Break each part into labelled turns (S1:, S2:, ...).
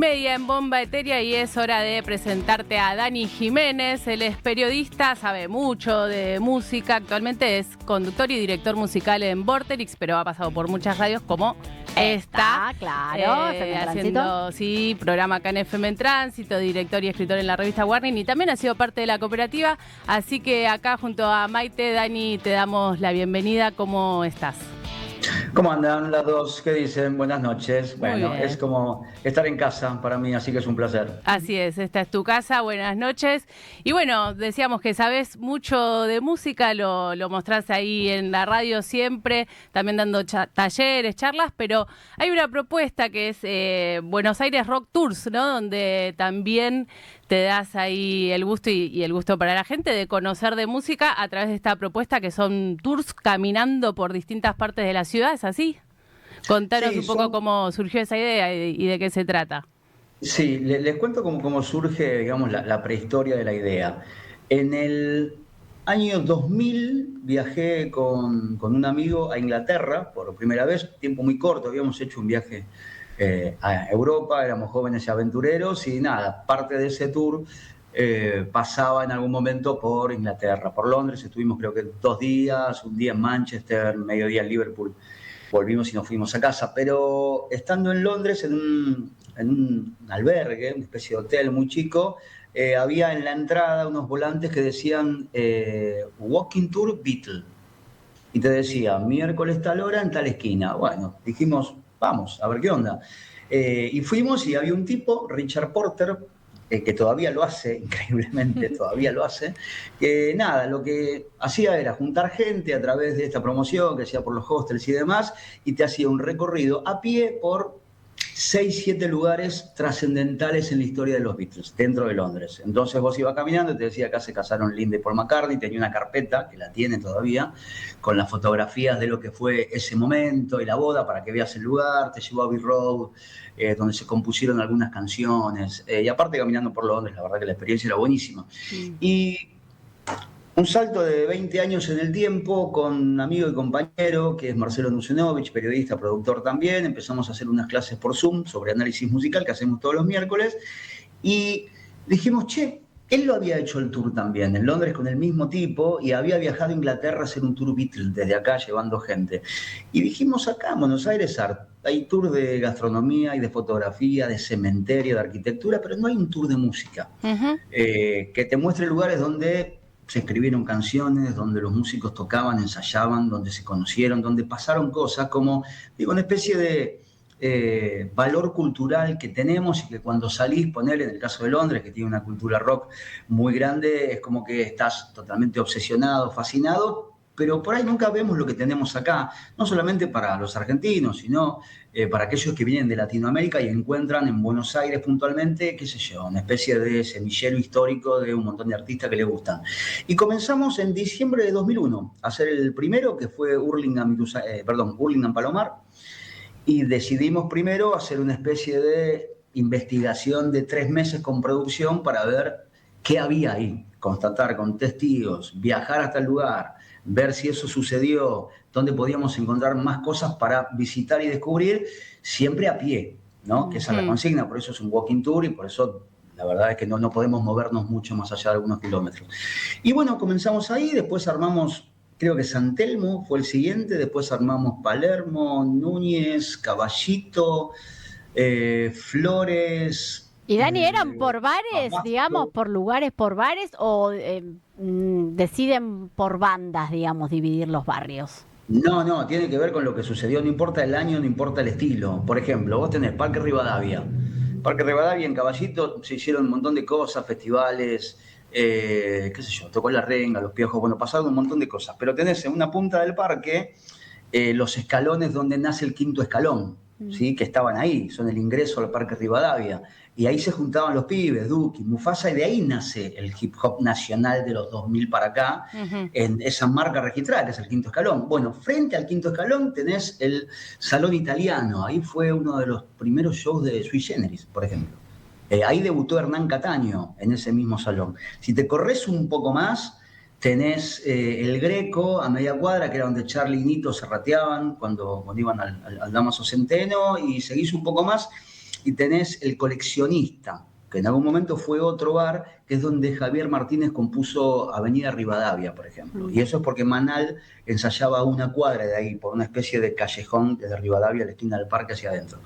S1: Media en Bomba Etérea y es hora de presentarte a Dani Jiménez. Él es periodista, sabe mucho de música. Actualmente es conductor y director musical en Vorterix, pero ha pasado por muchas radios como esta.
S2: Claro,
S1: haciendo programa acá en FM en Tránsito, director y escritor en la revista Warning, y también ha sido parte de la cooperativa. Así que acá junto a Maite, Dani, te damos la bienvenida. ¿Cómo estás?
S3: ¿Cómo andan las dos? ¿Qué dicen? Buenas noches. Bueno, es como estar en casa para mí, así que es un placer.
S1: Así es, esta es tu casa, buenas noches. Y bueno, decíamos que sabes mucho de música, lo mostrás ahí en la radio siempre, también dando talleres, charlas, pero hay una propuesta que es Buenos Aires Rock Tours, ¿no? Donde también te das ahí el gusto y el gusto para la gente de conocer de música a través de esta propuesta que son tours caminando por distintas partes de la ciudad, ¿es así? Contanos un poco cómo surgió esa idea y de qué se trata.
S3: Sí, les cuento cómo surge, digamos, la prehistoria de la idea. En el año 2000 viajé con un amigo a Inglaterra por primera vez, tiempo muy corto, habíamos hecho un viaje a Europa, éramos jóvenes y aventureros y nada, parte de ese tour pasaba en algún momento por Inglaterra, por Londres, estuvimos creo que 2 días, un día en Manchester, mediodía en Liverpool, volvimos y nos fuimos a casa, pero estando en Londres en un albergue, una especie de hotel muy chico, había en la entrada unos volantes que decían Walking Tour Beatle. Y te decía, miércoles tal hora en tal esquina. Bueno, dijimos, vamos, a ver qué onda. Y fuimos y había un tipo, Richard Porter, que todavía lo hace, increíblemente, todavía lo hace, que nada, lo que hacía era juntar gente a través de esta promoción que hacía por los hostels y demás, y te hacía un recorrido a pie por 6, 7 lugares trascendentales en la historia de los Beatles, dentro de Londres. Entonces vos ibas caminando y te decía, acá se casaron Linda y Paul McCartney, tenía una carpeta, que la tiene todavía, con las fotografías de lo que fue ese momento y la boda, para que veas el lugar, te llevó a Abbey Road, donde se compusieron algunas canciones, y aparte caminando por Londres, la verdad que la experiencia era buenísima. Y un salto de 20 años en el tiempo con un amigo y compañero que es Marcelo Nucenovich, periodista, productor también. Empezamos a hacer unas clases por Zoom sobre análisis musical que hacemos todos los miércoles y dijimos, che, él lo había hecho el tour también en Londres con el mismo tipo y había viajado a Inglaterra a hacer un tour Beatles desde acá llevando gente. Y dijimos acá en Buenos Aires hay tour de gastronomía y de fotografía, de cementerio, de arquitectura, pero no hay un tour de música que te muestre lugares donde se escribieron canciones, donde los músicos tocaban, ensayaban, donde se conocieron, donde pasaron cosas como, digo, una especie de valor cultural que tenemos y que cuando salís, ponele en el caso de Londres, que tiene una cultura rock muy grande, es como que estás totalmente obsesionado, fascinado, pero por ahí nunca vemos lo que tenemos acá, no solamente para los argentinos, sino para aquellos que vienen de Latinoamérica y encuentran en Buenos Aires puntualmente, qué sé yo, una especie de semillero histórico de un montón de artistas que les gustan. Y comenzamos en diciembre de 2001 a hacer el primero, que fue Hurlingham Palomar, y decidimos primero hacer una especie de investigación de 3 meses con producción para ver qué había ahí, constatar con testigos, viajar hasta el lugar, ver si eso sucedió, dónde podíamos encontrar más cosas para visitar y descubrir, siempre a pie, ¿no? Que esa es la consigna, por eso es un walking tour y por eso la verdad es que no podemos movernos mucho más allá de algunos kilómetros. Y bueno, comenzamos ahí, después armamos, creo que San Telmo fue el siguiente, después armamos Palermo, Núñez, Caballito, Flores.
S2: ¿Y Dani, eran por bares,
S3: Abasto.
S2: digamos, por lugares, por bares, o deciden por bandas, digamos, dividir los barrios?
S3: No, tiene que ver con lo que sucedió, no importa el año, no importa el estilo. Por ejemplo, vos tenés Parque Rivadavia. Parque Rivadavia en Caballito se hicieron un montón de cosas, festivales, qué sé yo, tocó la renga, los piojos, bueno, pasaron un montón de cosas. Pero tenés en una punta del parque los escalones donde nace el quinto escalón, ¿sí? Que estaban ahí, son el ingreso al Parque Rivadavia. Y ahí se juntaban los pibes, Duki, Mufasa, y de ahí nace el hip hop nacional de los 2000 para acá, en esa marca registrada, que es el quinto escalón. Bueno, frente al quinto escalón tenés el Salón Italiano, ahí fue uno de los primeros shows de Sui Generis, por ejemplo. Ahí debutó Hernán Cataño, en ese mismo salón. Si te corres un poco más, tenés el Greco a media cuadra, que era donde Charlie y Nito se rateaban cuando iban al Damaso Centeno, y seguís un poco más, y tenés el coleccionista, que en algún momento fue otro bar, que es donde Javier Martínez compuso Avenida Rivadavia, por ejemplo. Y eso es porque Manal ensayaba a una cuadra de ahí, por una especie de callejón desde Rivadavia a la esquina del parque hacia adentro.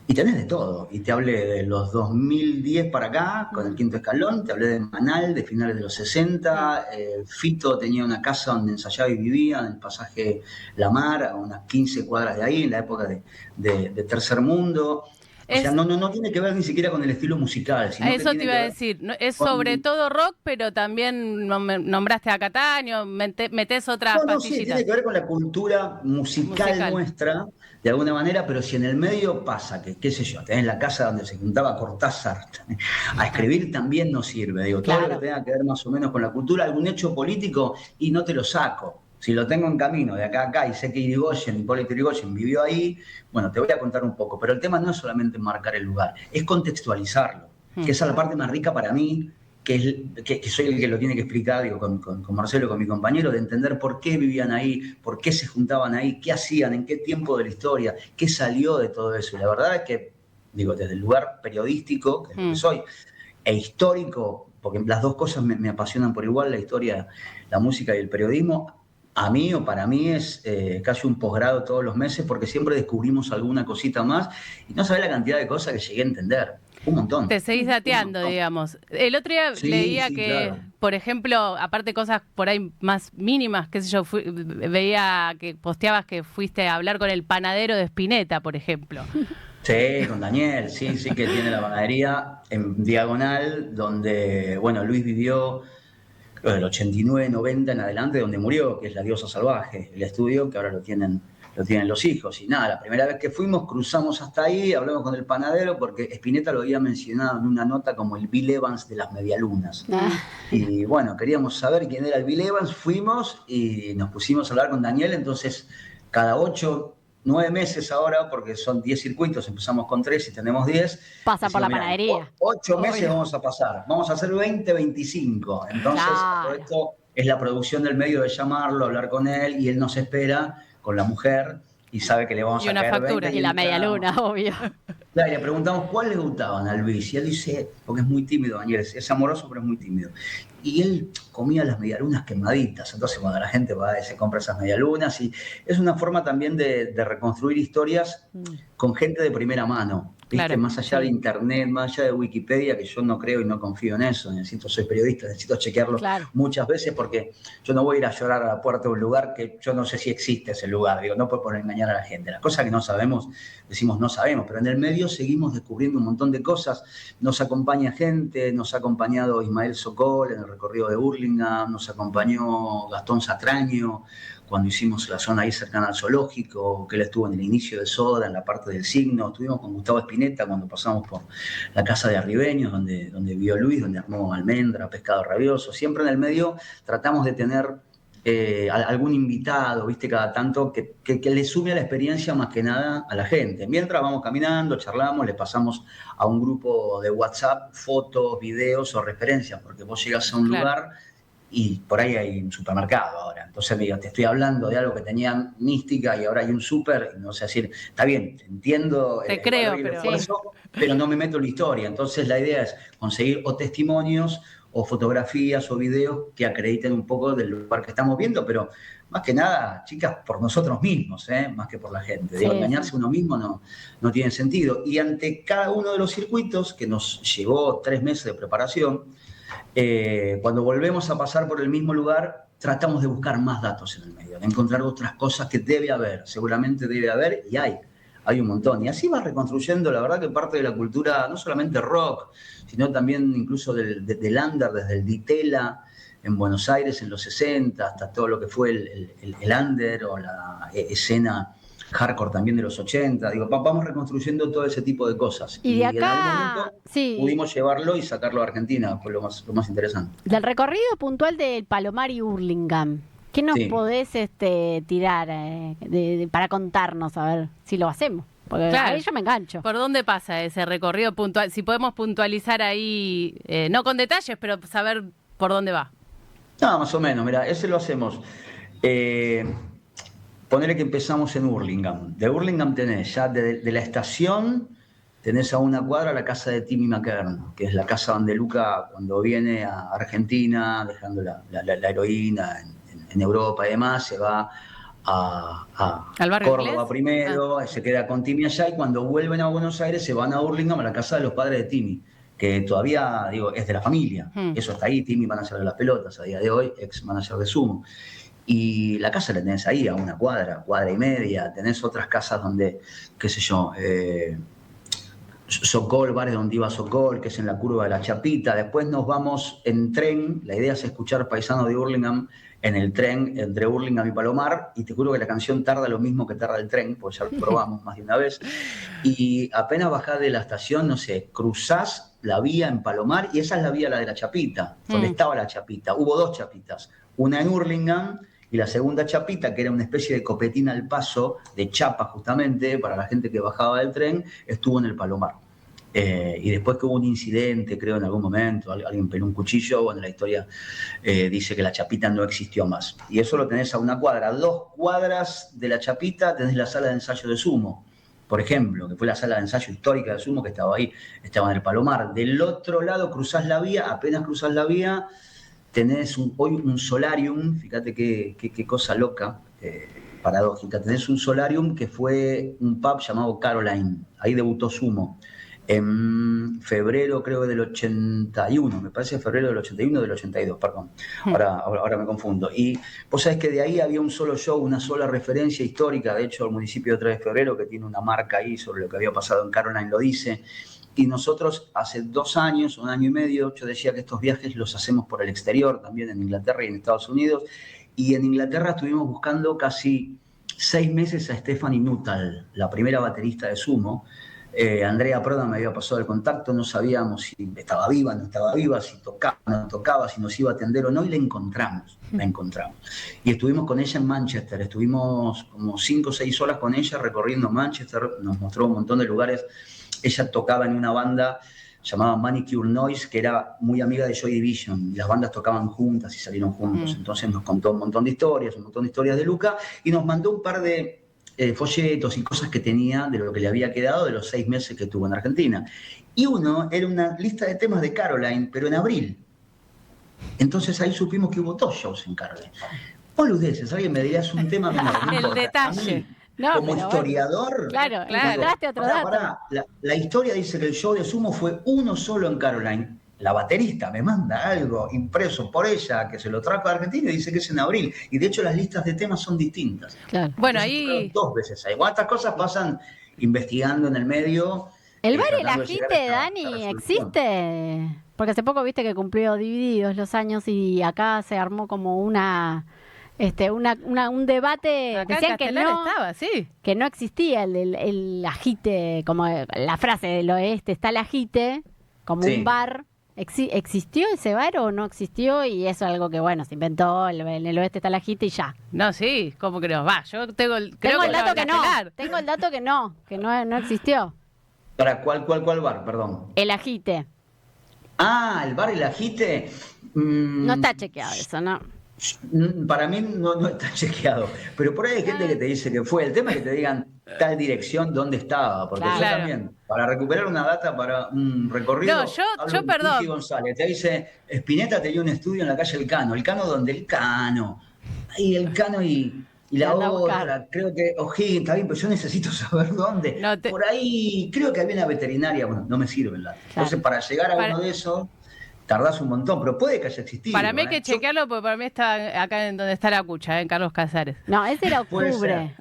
S3: Y tenés de todo. Y te hablé de los 2010 para acá, con el Quinto Escalón, te hablé de Manal, de finales de los 60. Fito tenía una casa donde ensayaba y vivía, en el pasaje La Mar, a unas 15 cuadras de ahí, en la época de Tercer Mundo. O sea, no tiene que ver ni siquiera con el estilo musical. Sino
S1: Eso
S3: que
S1: te iba a decir. Es sobre todo rock, pero también nombraste a Cataño, metés otras
S3: No, sí,
S1: pastillitas.
S3: tiene que ver con la cultura musical nuestra, de alguna manera, pero si en el medio pasa que, qué sé yo, tenés la casa donde se juntaba Cortázar a escribir, también no sirve. Digo, todo lo que tenga que ver más o menos con la cultura, algún hecho político, y no te lo saco. Si lo tengo en camino de acá a acá y sé que Hipólito Yrigoyen vivió ahí, bueno, te voy a contar un poco. Pero el tema no es solamente marcar el lugar, es contextualizarlo, que esa es la parte más rica para mí, que soy el que lo tiene que explicar, digo, con Marcelo, con mi compañero, de entender por qué vivían ahí, por qué se juntaban ahí, qué hacían, en qué tiempo de la historia, qué salió de todo eso. Y la verdad es que, digo, desde el lugar periodístico, que es lo que soy, e histórico, porque las dos cosas me apasionan por igual, la historia, la música y el periodismo. A mí o para mí es casi un posgrado todos los meses, porque siempre descubrimos alguna cosita más y no sabés la cantidad de cosas que llegué a entender. Un montón.
S1: Te seguís dateando, digamos. El otro día leía que,
S3: claro,
S1: por ejemplo, aparte cosas por ahí más mínimas, qué sé yo, veía que posteabas que fuiste a hablar con el panadero de Spinetta, por ejemplo.
S3: Sí, con Daniel, sí, que tiene la panadería en Diagonal, donde, bueno, Luis vivió del 89, 90 en adelante, donde murió, que es La Diosa Salvaje, el estudio que ahora lo tienen los hijos. Y nada, la primera vez que fuimos, cruzamos hasta ahí, hablamos con el panadero, porque Spinetta lo había mencionado en una nota como el Bill Evans de las medialunas. Y bueno, queríamos saber quién era el Bill Evans, fuimos y nos pusimos a hablar con Daniel, entonces cada 8, 9 meses ahora, porque son 10 circuitos, empezamos con 3 y tenemos 10.
S2: Pasa por la panadería.
S3: 8 meses vamos a pasar, vamos a hacer 20, 25. Entonces, todo esto es la producción del medio de llamarlo, hablar con él, y él nos espera con la mujer y sabe que le vamos a caer
S1: factura.
S3: 20
S2: Y la media luna, obvio.
S3: Claro, y le preguntamos cuál le gustaban a Luis, y él dice, porque es muy tímido, Daniel, es amoroso pero es muy tímido. Y él comía las medialunas quemaditas, entonces cuando la gente va y se compra esas medialunas, y es una forma también de reconstruir historias con gente de primera mano. ¿Viste? Claro, más allá de internet, más allá de Wikipedia, que yo no creo y no confío en eso, soy periodista, necesito chequearlo muchas veces, porque yo no voy a ir a llorar a la puerta de un lugar que yo no sé si existe ese lugar, digo, no puedo por engañar a la gente. Las cosas que no sabemos, decimos no sabemos, pero en el medio seguimos descubriendo un montón de cosas. Nos acompaña gente, nos ha acompañado Ismael Sokol en el recorrido de Hurlingham, nos acompañó Gastón Satraño cuando hicimos la zona ahí cercana al zoológico, que él estuvo en el inicio de Soda, en la parte del signo. Estuvimos con Gustavo Spinetta cuando pasamos por la casa de Arribeños, donde vivió Luis, donde armó almendra, pescado rabioso. Siempre en el medio tratamos de tener algún invitado, ¿viste? Cada tanto que le sume a la experiencia más que nada a la gente. Mientras vamos caminando, charlamos, le pasamos a un grupo de WhatsApp fotos, videos o referencias, porque vos llegás a un lugar y por ahí hay un supermercado ahora. Entonces me digo, te estoy hablando de algo que tenía mística y ahora hay un súper, no sé decir, está bien, entiendo
S1: te creo,
S3: pero no me meto en la historia. Entonces la idea es conseguir o testimonios o fotografías o videos que acrediten un poco del lugar que estamos viendo, pero más que nada, chicas, por nosotros mismos, más que por la gente. Digo, engañarse uno mismo no tiene sentido. Y ante cada uno de los circuitos, que nos llevó 3 meses de preparación, cuando volvemos a pasar por el mismo lugar, tratamos de buscar más datos en el medio, de encontrar otras cosas que debe haber, seguramente debe haber, y hay un montón. Y así va reconstruyendo, la verdad, que parte de la cultura, no solamente rock, sino también incluso del under, desde el Ditela en Buenos Aires en los 60, hasta todo lo que fue el under o la escena hardcore también de los 80. Digo, vamos reconstruyendo todo ese tipo de cosas.
S2: Y de acá,
S3: en algún momento pudimos llevarlo y sacarlo a Argentina, fue lo más interesante.
S2: Del recorrido puntual del Palomar y Hurlingham, ¿qué nos podés tirar para contarnos? A ver si lo hacemos. Porque ahí yo me engancho.
S1: ¿Por dónde pasa ese recorrido puntual? Si podemos puntualizar ahí, no con detalles, pero saber por dónde va.
S3: No, más o menos, mira, ese lo hacemos. Ponele que empezamos en Hurlingham. De Hurlingham tenés ya de la estación tenés a una cuadra la casa de Timmy McKern, que es la casa donde Luca, cuando viene a Argentina, dejando la heroína en Europa y demás, se va
S1: ¿Al barrio
S3: Córdoba
S1: inglés?
S3: primero, se queda con Timmy allá, y cuando vuelven a Buenos Aires se van a Hurlingham, a la casa de los padres de Timmy, que todavía, digo, es de la familia. Eso está ahí, Timmy, manager de las pelotas, a día de hoy, ex manager de Sumo. Y la casa la tenés ahí, a una cuadra y media. Tenés otras casas donde, qué sé yo, Sokol, bares donde iba Sokol, que es en la curva de la Chapita. Después nos vamos en tren. La idea es escuchar Paisano de Hurlingham en el tren entre Hurlingham y Palomar. Y te juro que la canción tarda lo mismo que tarda el tren, porque ya lo probamos más de una vez. Y apenas bajás de la estación, no sé, cruzás la vía en Palomar, y esa es la vía, la de la Chapita, donde estaba la Chapita. Hubo 2 chapitas, una en Hurlingham y la segunda chapita, que era una especie de copetín al paso, de chapa justamente, para la gente que bajaba del tren, estuvo en el Palomar. Y después que hubo un incidente, creo en algún momento, alguien peló un cuchillo, bueno, la historia dice que la chapita no existió más. Y eso lo tenés a una cuadra. 2 cuadras de la chapita tenés la sala de ensayo de Sumo, por ejemplo, que fue la sala de ensayo histórica de Sumo, que estaba ahí, estaba en el Palomar. Del otro lado cruzás la vía, apenas cruzás la vía, tenés hoy un solarium, fíjate qué cosa loca, paradójica. Tenés un solarium que fue un pub llamado Caroline, ahí debutó Sumo, en febrero creo del 81, me parece febrero del 81 o del 82, perdón, ahora me confundo. Y vos sabés que de ahí había un solo show, una sola referencia histórica, de hecho el municipio de 3 de febrero, que tiene una marca ahí sobre lo que había pasado en Caroline, lo dice. Y nosotros hace 2 años, 1 año y medio, yo decía que estos viajes los hacemos por el exterior, también en Inglaterra y en Estados Unidos. Y en Inglaterra estuvimos buscando casi 6 meses a Stephanie Nuttall, la primera baterista de Sumo. Andrea Proda me había pasado el contacto, no sabíamos si estaba viva, no estaba viva, si tocaba, no tocaba, si nos iba a atender o no, y la encontramos. Y estuvimos con ella en Manchester, estuvimos como 5 o 6 horas con ella recorriendo Manchester, nos mostró un montón de lugares. Ella tocaba en una banda llamada Manicure Noise, que era muy amiga de Joy Division, y las bandas tocaban juntas y salieron juntos. Entonces nos contó un montón de historias de Luca, y nos mandó un par de folletos y cosas que tenía de lo que le había quedado de los 6 meses que estuvo en Argentina. Y uno era una lista de temas de Caroline, pero en abril. Entonces ahí supimos que hubo 2 shows en Caroline. Boludeces, alguien me diría, es un tema menor, no
S1: El
S3: importa.
S1: detalle.
S2: No,
S3: como historiador,
S2: bueno, claro, encontraste otro dato.
S3: La historia dice que el show de Sumo fue uno solo en Caroline. La baterista me manda algo impreso por ella, que se lo trajo a Argentina, y dice que es en abril. Y de hecho las listas de temas son distintas.
S2: Claro.
S1: Bueno, ahí
S3: 2 veces ahí. Cuántas cosas pasan investigando en el medio.
S2: ¿El bar El Ajite, Dani, existe? Porque hace poco viste que cumplió Divididos los años, y acá se armó como un debate.
S1: acá
S2: Decían que no,
S1: estaba, sí.
S2: que no existía el ajite, como la frase del oeste, está el ajite, como un bar. ¿Existió ese bar o no existió? Y eso es algo que, bueno, se inventó, en el oeste está el ajite y ya.
S1: No, sí, ¿cómo que no? Va, yo tengo el
S2: dato que no. Tengo el dato que no existió.
S3: ¿Para cuál bar, perdón?
S2: El ajite.
S3: Ah, el bar El Ajite.
S2: No está chequeado eso, ¿no?
S3: Para mí no está chequeado, pero por ahí hay gente que te dice que fue. El tema es que te digan tal dirección dónde estaba, porque yo también, para recuperar una data para un recorrido,
S1: no, yo perdón.
S3: Luigi González te dice, Spinetta tenía un estudio en la calle El Cano donde El Cano, ahí El Cano y la otra, creo que O'Higgins, está bien, pero yo necesito saber dónde. Por ahí creo que había una veterinaria, bueno, no me sirve el dato. Entonces, para llegar a uno de esos, tardás un montón, pero puede que haya existido.
S1: Para mí hay que chequearlo, porque para mí está acá en donde está la cucha, en Carlos Casares.
S2: No, ese era octubre.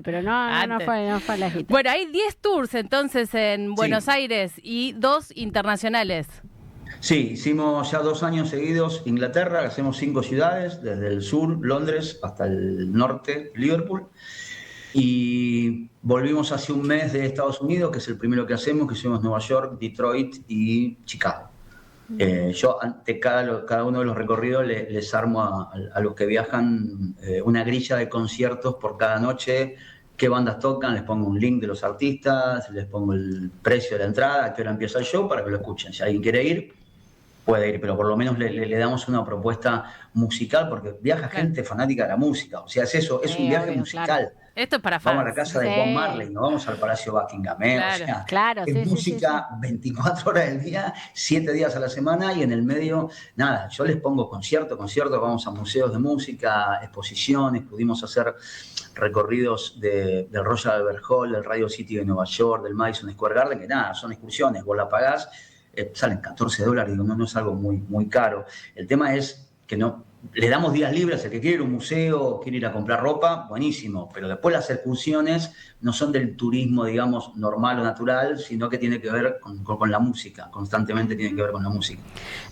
S2: Pero no fue la Ajite.
S1: Bueno, hay 10 tours entonces en Buenos Aires y 2 internacionales.
S3: Sí, hicimos ya 2 años seguidos Inglaterra, hacemos 5 ciudades, desde el sur, Londres, hasta el norte, Liverpool. Y volvimos hace un mes de Estados Unidos, que es el primero que hacemos, que hicimos Nueva York, Detroit y Chicago. Yo ante cada uno de los recorridos les armo a los que viajan una grilla de conciertos por cada noche, qué bandas tocan, les pongo un link de los artistas, les pongo el precio de la entrada, a qué hora empieza el show, para que lo escuchen. Si alguien quiere ir, puede ir, pero por lo menos le damos una propuesta musical, porque viaja gente fanática de la música, o sea, es eso, es un viaje musical. Claro.
S1: Esto es para fans.
S3: Vamos a la casa de Bob Marley, no vamos al Palacio Buckingham.
S1: Claro,
S3: o sea,
S2: claro,
S3: es música 24 horas del día, 7 días a la semana, y en el medio, nada, yo les pongo conciertos, vamos a museos de música, exposiciones, pudimos hacer recorridos del Royal Albert Hall, del Radio City de Nueva York, del Madison Square Garden, que nada, son excursiones, vos la pagás, salen $14, digo, no es algo muy, muy caro. El tema es que no, le damos días libres, el que quiere ir a un museo, quiere ir a comprar ropa, buenísimo, pero después las excursiones no son del turismo, digamos, normal o natural, sino que tiene que ver con la música, constantemente tiene que ver con la música.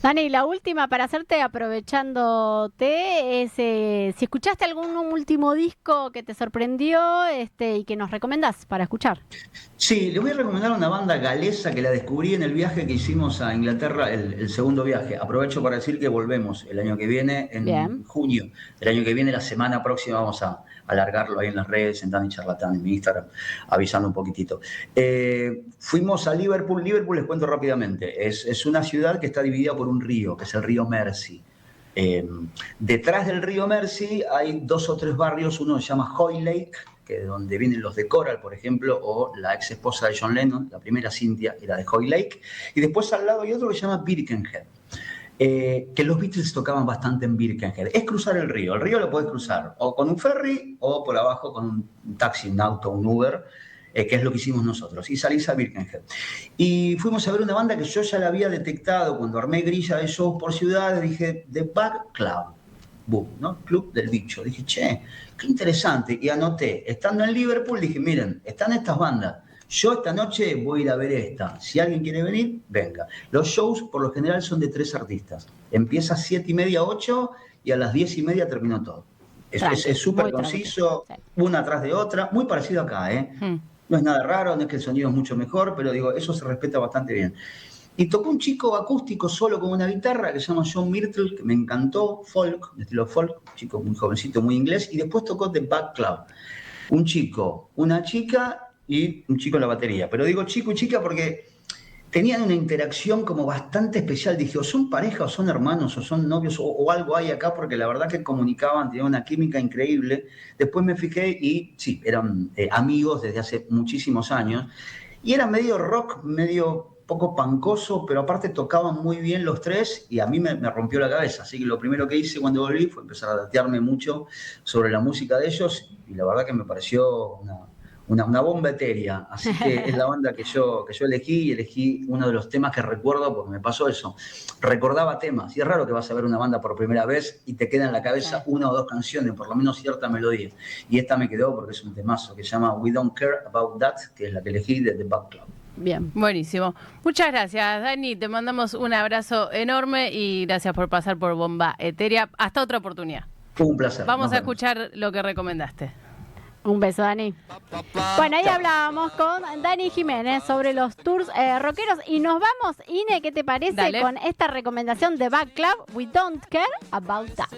S2: Dani, la última para hacerte, aprovechándote, es si escuchaste algún último disco que te sorprendió y que nos recomendás para escuchar.
S3: Sí, le voy a recomendar una banda galesa que la descubrí en el viaje que hicimos a Inglaterra, el segundo viaje. Aprovecho para decir que volvemos el año que viene, en junio del año que viene, la semana próxima vamos a alargarlo ahí en las redes, en Dani Charlatán, en mi Instagram, avisando un poquitito. Fuimos a Liverpool. Liverpool, les cuento rápidamente, es una ciudad que está dividida por un río, que es el río Mersey. Detrás del río Mersey hay 2 o 3 barrios, uno se llama Hoylake, que es donde vienen los de Coral, por ejemplo, o la ex esposa de John Lennon, la primera Cynthia, era de Hoylake, y después al lado hay otro que se llama Birkenhead, que los Beatles tocaban bastante en Birkenhead. Es cruzar el río lo puedes cruzar o con un ferry o por abajo con un taxi, un auto, un Uber, que es lo que hicimos nosotros, y salís a Birkenhead. Y fuimos a ver una banda que yo ya la había detectado cuando armé grilla de shows por ciudades, dije, The Bug Club. Boom, ¿no? Club del bicho. Dije, che, qué interesante. Y anoté, estando en Liverpool, dije, miren, están estas bandas. Yo esta noche voy a ir a ver esta. Si alguien quiere venir, venga. Los shows, por lo general, son de 3 artistas. Empieza a 7:30, 8, y a las 10:30 terminó todo. Es súper conciso, una atrás de otra. Muy parecido acá, ¿eh? No es nada raro, no es que el sonido es mucho mejor, pero digo, eso se respeta bastante bien. Y tocó un chico acústico solo con una guitarra que se llama John Myrtle, que me encantó, folk, de estilo folk, un chico muy jovencito, muy inglés, y después tocó The Bug Club. Un chico, una chica y un chico en la batería. Pero digo chico y chica porque tenían una interacción como bastante especial. Dije, o son pareja, o son hermanos, o son novios, o algo hay acá, porque la verdad que comunicaban, tenían una química increíble. Después me fijé y sí, eran amigos desde hace muchísimos años. Y era medio rock, medio poco pancoso, pero aparte tocaban muy bien los 3 y a mí me rompió la cabeza. Así que lo primero que hice cuando volví fue empezar a datearme mucho sobre la música de ellos y la verdad que me pareció una bomba etérea. Así que es la banda que yo elegí, y elegí uno de los temas que recuerdo porque me pasó eso. Recordaba temas y es raro que vas a ver una banda por primera vez y te queda en la cabeza 1 o 2 canciones, por lo menos cierta melodía. Y esta me quedó porque es un temazo que se llama We Don't Care About That, que es la que elegí de The Bug Club.
S2: Bien.
S1: Buenísimo. Muchas gracias, Dani. Te mandamos un abrazo enorme y gracias por pasar por Bomba Etérea. Hasta otra oportunidad.
S3: Fue un placer.
S1: Vamos a escuchar lo que recomendaste.
S2: Un beso, Dani. Bueno, ahí hablábamos con Dani Jiménez sobre los tours rockeros y nos vamos, Ine, ¿qué te parece? Dale. Con esta recomendación de Bug Club, We Don't Care About That.